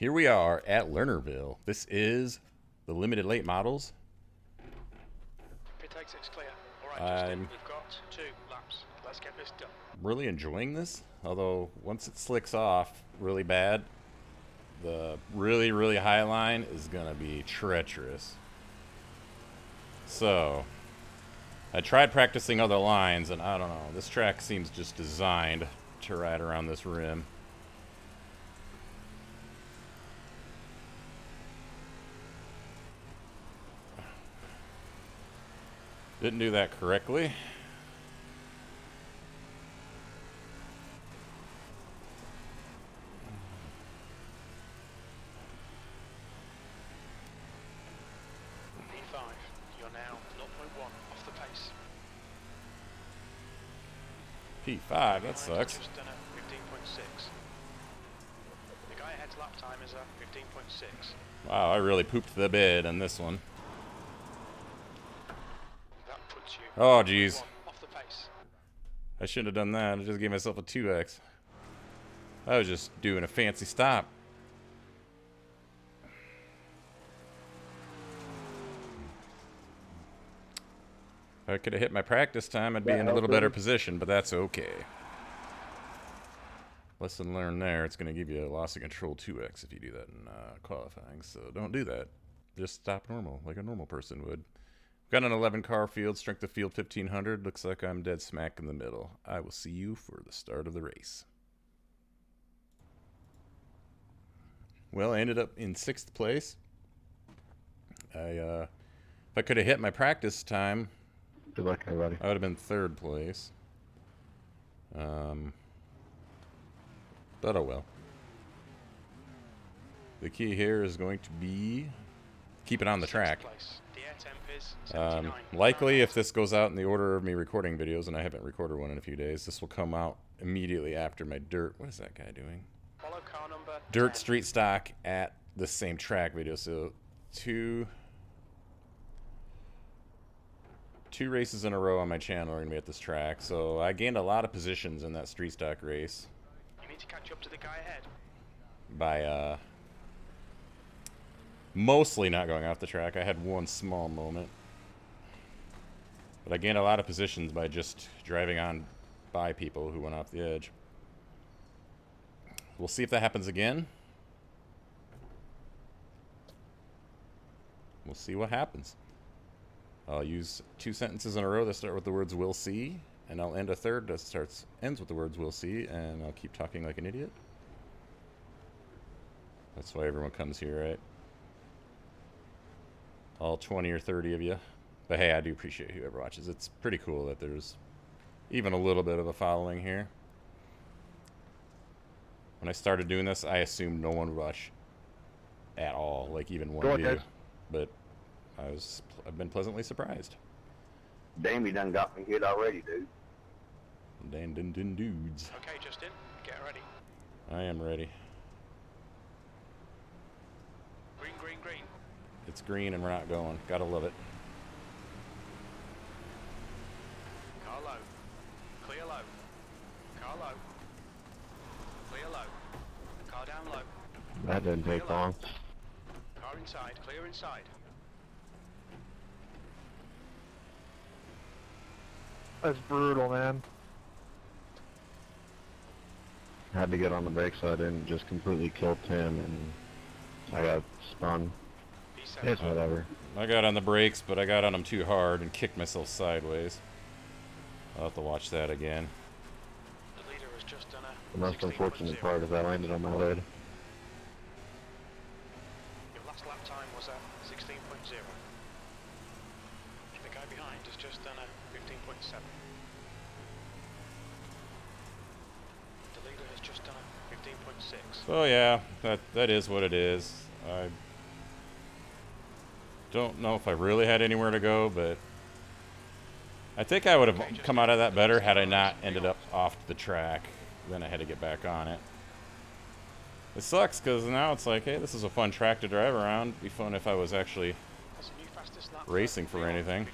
Here we are at Lernerville. This is the limited late models. Pit exit's clear. All right, Justin, we've got 2 laps. Let's get this done. Really enjoying this, although once it slicks off really bad, the really high line is gonna be treacherous. So I tried practicing other lines, and I don't know, this track seems just designed to ride around this rim. Didn't do that correctly. P5, you're now 0.1 off the pace. P5, that sucks. Just done at 15.6. The guy ahead's lap time is at 15.6. Wow, I really pooped the bed on this one. That puts you Oh, geez. off the pace. I shouldn't have done that. I just gave myself a 2x. I was just doing a fancy stop. If I could have hit my practice time, I'd be in a little better position, but that's okay. Lesson learned there. It's going to give you a loss of control 2x if you do that in qualifying, so don't do that. Just stop normal, like a normal person would. Got an 11 car field, strength of field 1500. Looks like I'm dead smack in the middle. I will see you for the start of the race. Well, I ended up in 6th place. If I could have hit my practice time, good luck, everybody. I would have been 3rd place. But oh well. The key here is going to be keep it on the track. Likely, if this goes out in the order of me recording videos, and I haven't recorded one in a few days, this will come out immediately after my dirt. What is that guy doing? Follow car number Dirt 10. street stock at the same track video. So two races in a row on my channel are gonna be at this track. So I gained a lot of positions in that street stock race You need to catch up to the guy ahead. by mostly not going off the track. I had one small moment, but I gained a lot of positions by just driving on by people who went off the edge. We'll see if that happens again. We'll see what happens. I'll use 2 sentences in a row that start with the words "we'll see," and I'll end a third that ends with the words "we'll see," and I'll keep talking like an idiot. That's why everyone comes here, right? All 20 or 30 of you. But hey, I do appreciate whoever watches. It's pretty cool that there's even a little bit of a following here. When I started doing this, I assumed no one would watch at all, like even one view. But I've been pleasantly surprised. Damn, done got me hit already, dude. Dan dudes. Okay, Justin, get ready. I am ready. Green, green, green. It's green and we're not going. Gotta love it. Car low. Clear low. Car low. Clear low. Car down low. That didn't take long. Car inside. Clear inside. That's brutal, man. Had to get on the brakes so I didn't just completely kill Tim, and I got spun. P7. It's whatever. I got on the brakes, but I got on them too hard and kicked myself sideways. I'll have to watch that again. The leader has just done a The most 16.0. unfortunate part is I landed on my lid. Your last lap time was at 16.0. The guy behind has just done a 15.7. The leader has just done a 15.6. So yeah, that is what it is. I don't know if I really had anywhere to go, but I think I would have come out of that better had I not ended up off the track. Then I had to get back on it. It sucks because now it's like, hey, this is a fun track to drive around. It'd be fun if I was actually That's a new fastest lap racing for anything. 15.4.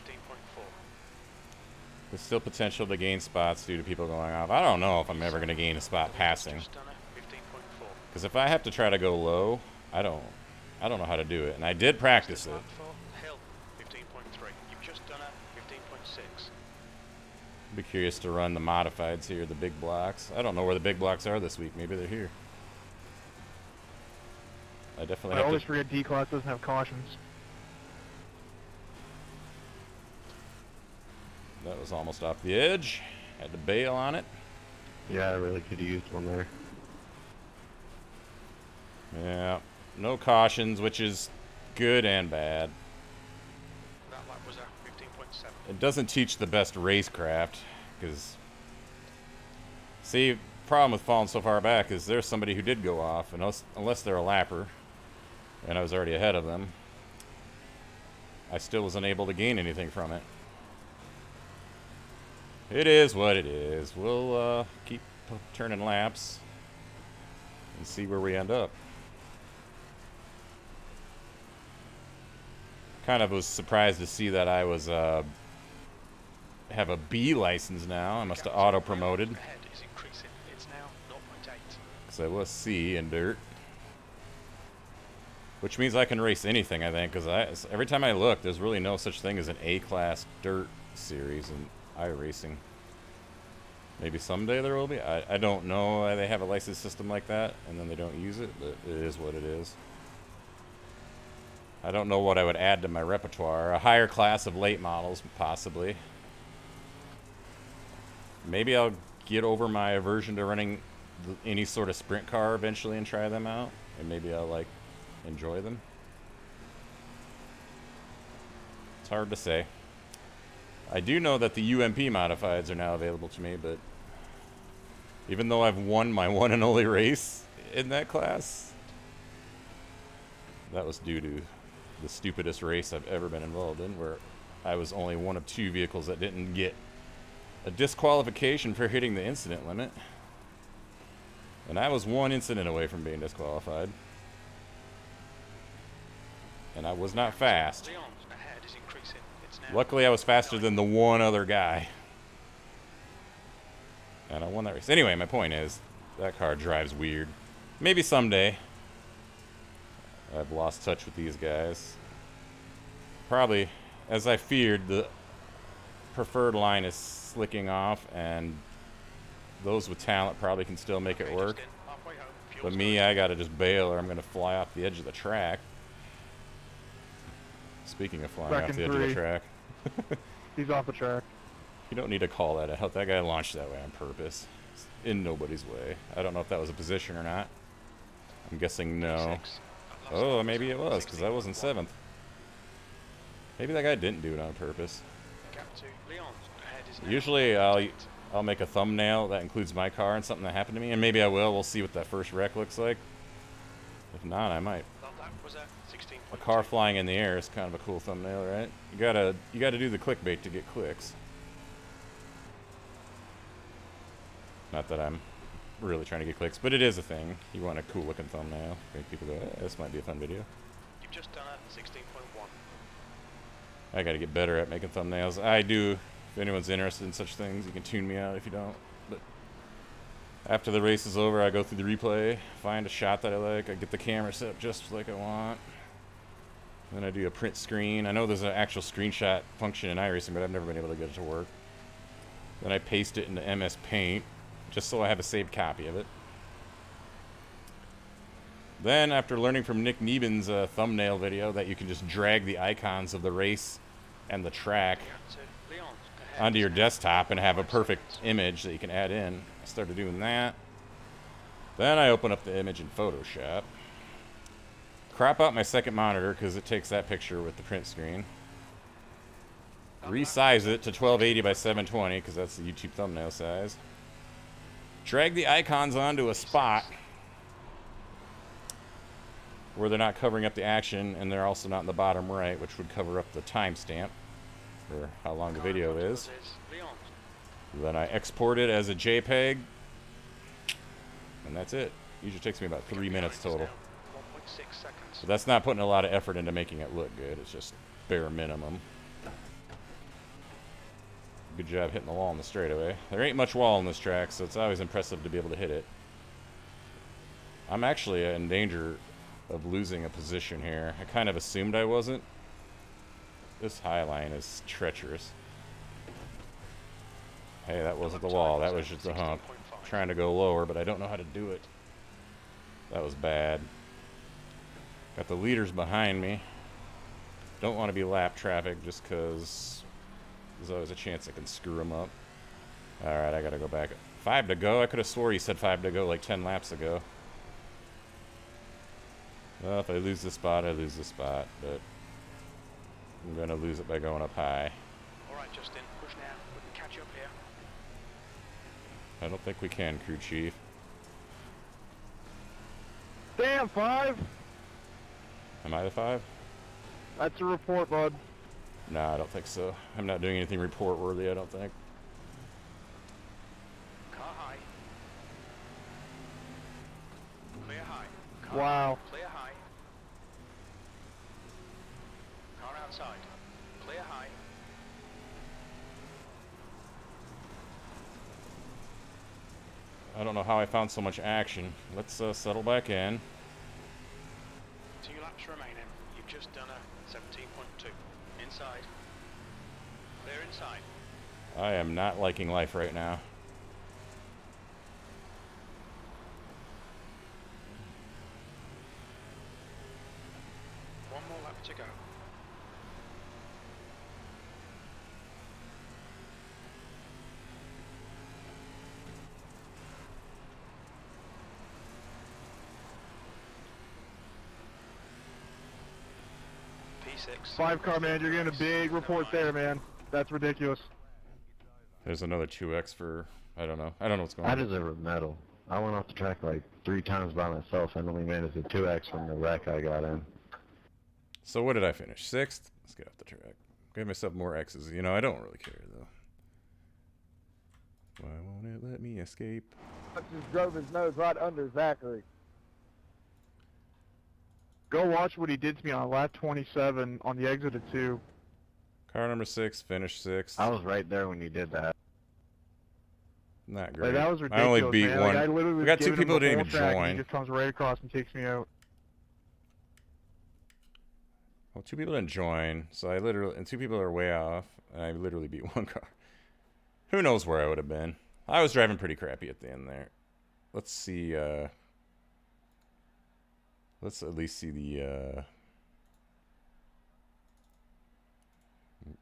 There's still potential to gain spots due to people going off. I don't know if I'm ever going to gain a spot passing. Just done a 15.4. Because if I have to try to go low, I don't know how to do it, and I did practice it. Lap for Hill, 15.3. You've just done a 15.6. Be curious to run the modifieds here, the big blocks. I don't know where the big blocks are this week. Maybe they're here. I definitely I have always to. forget D-Class doesn't have cautions. That was almost off the edge. Had to bail on it. Yeah, I really could have used one there. Yeah, no cautions, which is good and bad. That lap was a 15.7. It doesn't teach the best racecraft, because, see, problem with falling so far back is there's somebody who did go off, and unless they're a lapper, and I was already ahead of them, I still wasn't able to gain anything from it. It is what it is. We'll keep turning laps and see where we end up. Kind of was surprised to see that I was have a B license now. I must have auto promoted Ahead is increasing. It's now 0.8. because I was C in dirt, which means I can race anything. I think because every time I look, there's really no such thing as an A-class dirt series in iRacing. Maybe someday there will be. I don't know why they have a license system like that and then they don't use it, but it is what it is. I don't know what I would add to my repertoire. A higher class of late models, possibly. Maybe I'll get over my aversion to running any sort of sprint car eventually and try them out. And maybe I'll, like, enjoy them. It's hard to say. I do know that the UMP modifieds are now available to me, but even though I've won my one and only race in that class, that was due to the stupidest race I've ever been involved in, where I was only one of 2 vehicles that didn't get a disqualification for hitting the incident limit. And I was 1 incident away from being disqualified. And I was not fast. Leon's ahead is increasing. It's now Luckily, I was faster than the one other guy. And I won that race. Anyway, my point is, that car drives weird. Maybe someday. I've lost touch with these guys. Probably, as I feared, the preferred line is slicking off, and those with talent probably can still make it work. halfway home. But Fuel's me, I gotta just bail or I'm gonna fly off the edge of the track. Speaking of flying Back off in the edge of the 3. track. He's off the track. You don't need to call that out. That guy launched that way on purpose. It's in nobody's way. I don't know if that was a position or not. I'm guessing no. Oh, maybe it was, because I wasn't 7th. Maybe that guy didn't do it on purpose. Gap to Leon's ahead is now Usually I'll make a thumbnail that includes my car and something that happened to me, and maybe I will. We'll see what that first wreck looks like. If not, I might. That was a 16. A car flying in the air is kind of a cool thumbnail, right? You gotta do the clickbait to get clicks. Not that I'm really trying to get clicks, but it is a thing. You want a cool looking thumbnail. Make people go, eh, this might be a fun video. You've just done a 16.1. I gotta get better at making thumbnails. I do. If anyone's interested in such things, you can tune me out if you don't. But after the race is over, I go through the replay, find a shot that I like, I get the camera set up just like I want. Then I do a print screen. I know there's an actual screenshot function in iRacing, but I've never been able to get it to work. Then I paste it into MS Paint, just so I have a saved copy of it. Then, after learning from Nick Neben's thumbnail video that you can just drag the icons of the race and the track Gap to Leon's ahead onto is your now desktop and have a 5 perfect seconds. image that you can add in. I started doing that. Then I open up the image in Photoshop. Crop out my second monitor because it takes that picture with the print screen. Resize it to 1280 by 720 because that's the YouTube thumbnail size. Drag the icons onto a spot where they're not covering up the action, and they're also not in the bottom right, which would cover up the timestamp for how long the video is. Leon's. Then I export it as a JPEG, and that's it. Usually takes me about 3 minutes total. 1.6 seconds. So that's not putting a lot of effort into making it look good. It's just bare minimum. Good job hitting the wall on the straightaway. There ain't much wall on this track, so it's always impressive to be able to hit it. I'm actually in danger of losing a position here. I kind of assumed I wasn't. This high line is treacherous. Hey, that wasn't the wall. That was just a hump. Trying to go lower, but I don't know how to do it. That was bad. Got the leaders behind me. Don't want to be lap traffic just because there's always a chance I can screw them up. Alright, I gotta go back. 5 to go? I could have swore he said 5 to go like 10 laps ago. Well, if I lose this spot, I lose this spot, but I'm gonna lose it by going up high. Alright, Justin, push now. We can catch up here. I don't think we can, crew chief. Damn, 5! Am I the 5? That's a report, bud. Nah, I don't think so. I'm not doing anything report worthy, I don't think. Car high. Clear high. Car Wow. high. Clear high. Car outside. Clear high. I don't know how I found so much action. Let's settle back in. 2 laps remaining. You've just done a 17.2. Inside. Clear inside. I am not liking life right now. One more lap to go. P6. 5 car, man. You're getting a big report there, man. That's ridiculous. There's another 2x for, I don't know. I don't know what's going I on. deserve a medal. I went off the track like 3 times by myself and only managed a 2x from the wreck I got in. So what did I finish? 6th? Let's get off the track. Give myself more X's. You know, I don't really care, though. Why won't it let me escape? Just drove his nose right under Zachary. Go watch what he did to me on lap 27 on the exit of 2. Car number 6, finished 6th. I was right there when you did that. Not great. Like, that was I ridiculous, only beat man. one. Like, I literally was We got 2 giving him people who the didn't whole even track, and join. he just comes right across and takes me out. Well, 2 people didn't join, so I literally, and 2 people are way off, and I literally beat 1 car. Who knows where I would have been? I was driving pretty crappy at the end there. Let's see, let's at least see the,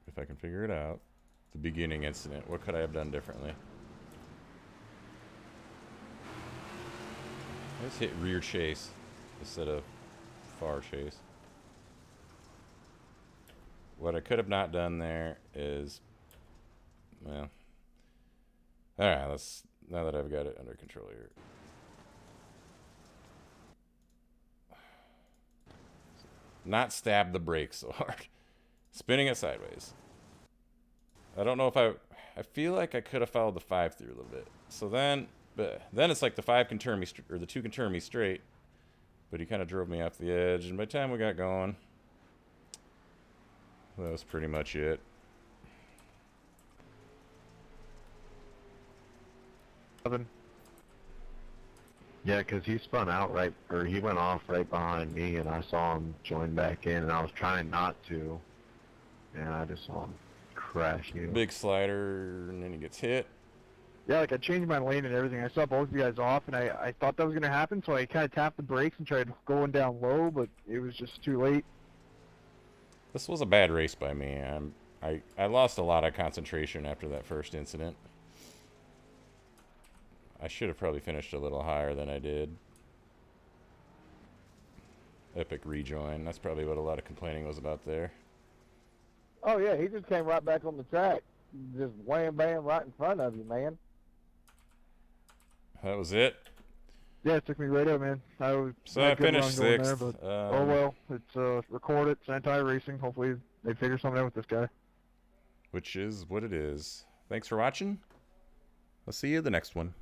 if I can figure it out. The beginning incident. What could I have done differently? Let's hit rear chase instead of far chase. What I could have not done there is, well, all right, let's, now that I've got it under control here. Not stab the brakes so hard. Spinning it sideways. I don't know if I feel like I could have followed the 5 through a little bit. So then it's like the 5 can turn me, or the 2 can turn me straight. But he kind of drove me off the edge, and by the time we got going, that was pretty much it. Yeah, because he spun out right, or he went off right behind me, and I saw him join back in, and I was trying not to, and I just saw him crash you. Big slider, and then he gets hit. Yeah, like I changed my lane and everything. I saw both of you guys off, and I thought that was going to happen, so I kind of tapped the brakes and tried going down low, but it was just too late. This was a bad race by me. I lost a lot of concentration after that first incident. I should have probably finished a little higher than I did. Epic rejoin. That's probably what a lot of complaining was about there. Oh yeah, he just came right back on the track. Just wham bam right in front of you, man. That was it. Yeah, it took me right out, man. So I finished 6th. There, but, oh well, it's recorded. It's iRacing. Hopefully they figure something out with this guy. Which is what it is. Thanks for watching. I'll see you the next one.